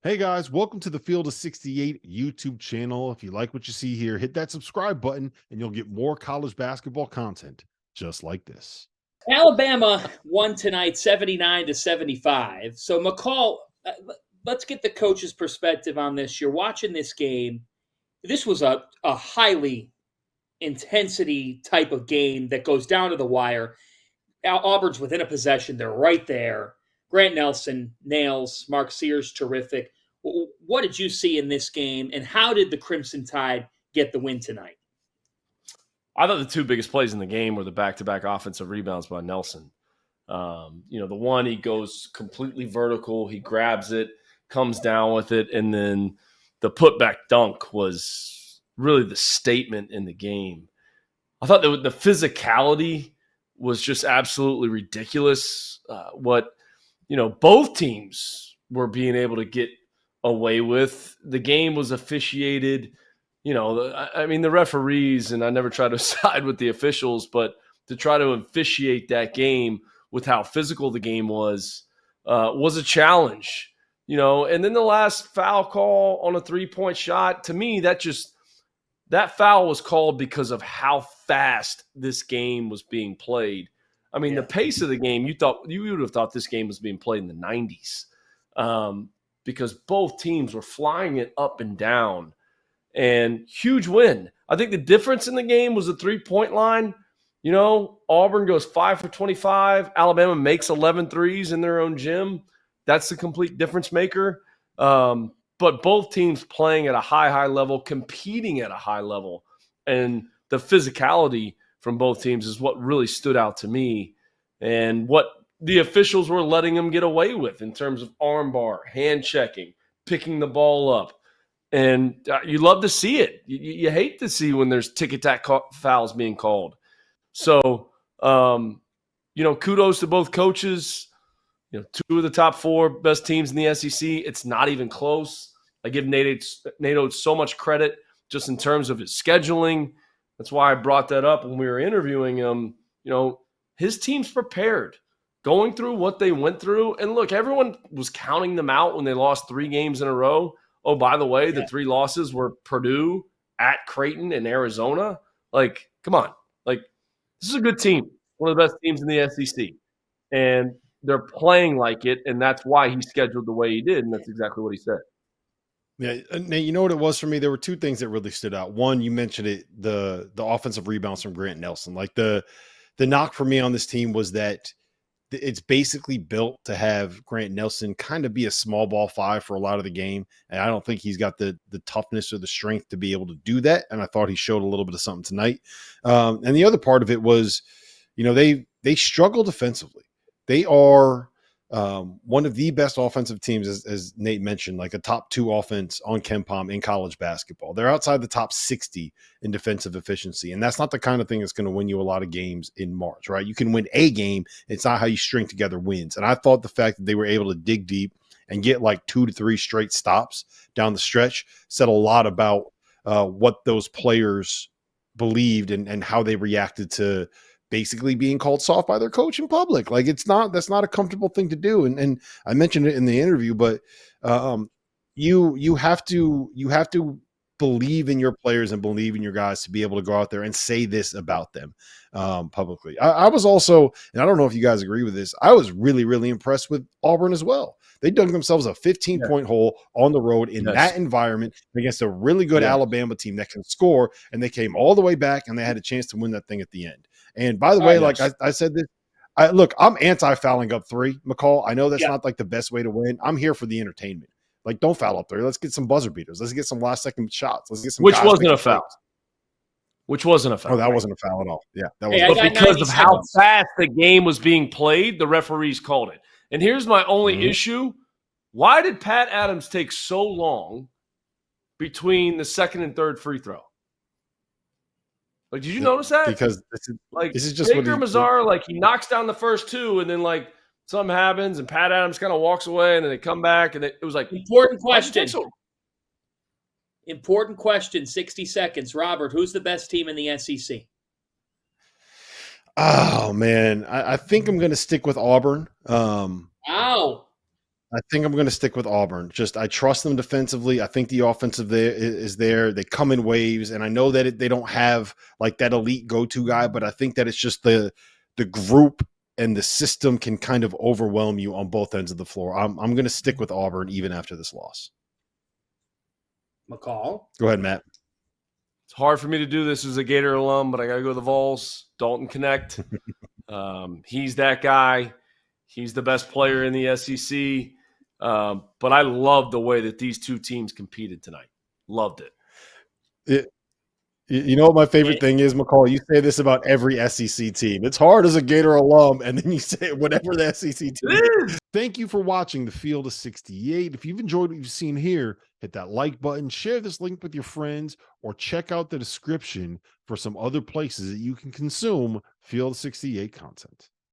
Hey guys, welcome to the Field of 68 YouTube channel. If you like what you see here, hit that subscribe button and you'll get more college basketball content just like this. Alabama won tonight 79-75. So McCall, let's get the coach's perspective on this. You're watching this game. This was a highly intensity type of game that goes down to the wire. Auburn's within a possession. They're right there. Grant Nelson nails. Mark Sears terrific. What did you see in this game, and how did the Crimson Tide get the win tonight? I thought the two biggest plays in the game were the back-to-back offensive rebounds by Nelson. The one, he goes completely vertical, he grabs it, comes down with it, and then the putback dunk was really the statement in the game. I thought the physicality was just absolutely ridiculous. Both teams were being able to get away with. The game was officiated. The referees, and I never try to side with the officials, but to try to officiate that game with how physical the game was a challenge. And then the last foul call on a three-point shot, to me, that foul was called because of how fast this game was being played. The pace of the game, you would have thought this game was being played in the 90s because both teams were flying it up and down. And huge win. I think the difference in the game was the three-point line. Auburn goes 5 for 25. Alabama makes 11 threes in their own gym. That's the complete difference maker. But both teams playing at a high level, competing at a high level. And the physicality from both teams is what really stood out to me and what the officials were letting them get away with in terms of armbar, hand checking, picking the ball up. And you love to see it. You hate to see when there's tick-tack fouls being called. So, kudos to both coaches. Two of the top four best teams in the SEC. It's not even close. I give Nate Oates so much credit just in terms of his scheduling. That's why I brought that up when we were interviewing him. His team's prepared, going through what they went through. And look, everyone was counting them out when they lost 3 games in a row. Oh, by the way, the 3 losses were Purdue, at Creighton, and Arizona. Come on. This is a good team, one of the best teams in the SEC. And they're playing like it, and that's why he scheduled the way he did, and that's exactly what he said. Yeah, Nate, you know what it was for me? There were 2 things that really stood out. One, you mentioned it, the offensive rebounds from Grant Nelson. The knock for me on this team was that it's basically built to have Grant Nelson kind of be a small ball 5 for a lot of the game. And I don't think he's got the toughness or the strength to be able to do that. And I thought he showed a little bit of something tonight. And the other part of it was, they struggle defensively. They are one of the best offensive teams, as Nate mentioned, like a top 2 offense on KenPom in college basketball. They're outside the top 60 in defensive efficiency. And that's not the kind of thing that's going to win you a lot of games in March, right? You can win a game. It's not how you string together wins. And I thought the fact that they were able to dig deep and get 2 to 3 straight stops down the stretch said a lot about what those players believed and how they reacted to basically being called soft by their coach in public. That's not a comfortable thing to do. And I mentioned it in the interview, but you have to believe in your players and believe in your guys to be able to go out there and say this about them publicly. I was also, and I don't know if you guys agree with this, I was really, really impressed with Auburn as well. They dug themselves a 15-point hole on the road in that environment against a really good Alabama team that can score, and they came all the way back, and they had a chance to win that thing at the end. And by the way, I said this, I'm anti-fouling up 3, McCall. I know that's not the best way to win. I'm here for the entertainment. Don't foul up 3. Let's get some buzzer beaters. Let's get some last-second shots. Let's get some. Which wasn't a foul. Which wasn't a foul. Oh, that wasn't a foul at all. Yeah, that was. But because of how fast the game was being played, the referees called it. And here's my only issue. Why did Pat Adams take so long between the second and third free throw? Did you notice that? Because this is just Baker Mazar, he knocks down the first 2, and then something happens, and Pat Adams kind of walks away, and then they come back, and it was important question. Important question. 60 seconds. Robert, who's the best team in the SEC? Oh man, I think I'm going to stick with Auburn. Wow. I think I'm going to stick with Auburn. Just I trust them defensively. I think the offensive there is there. They come in waves, and I know that they don't have like that elite go-to guy, but I think that it's just the group and the system can kind of overwhelm you on both ends of the floor. I'm going to stick with Auburn even after this loss. McCall. Go ahead, Matt. It's hard for me to do this as a Gator alum, but I got to go to the Vols. Dalton Connect. He's that guy. He's the best player in the SEC. But I love the way that these two teams competed tonight. Loved it. You know what my favorite thing is, McCall? You say this about every SEC team. It's hard as a Gator alum, and then you say whatever the SEC team is. Thank you for watching the Field of 68. If you've enjoyed what you've seen here, hit that like button, share this link with your friends, or check out the description for some other places that you can consume Field of 68 content.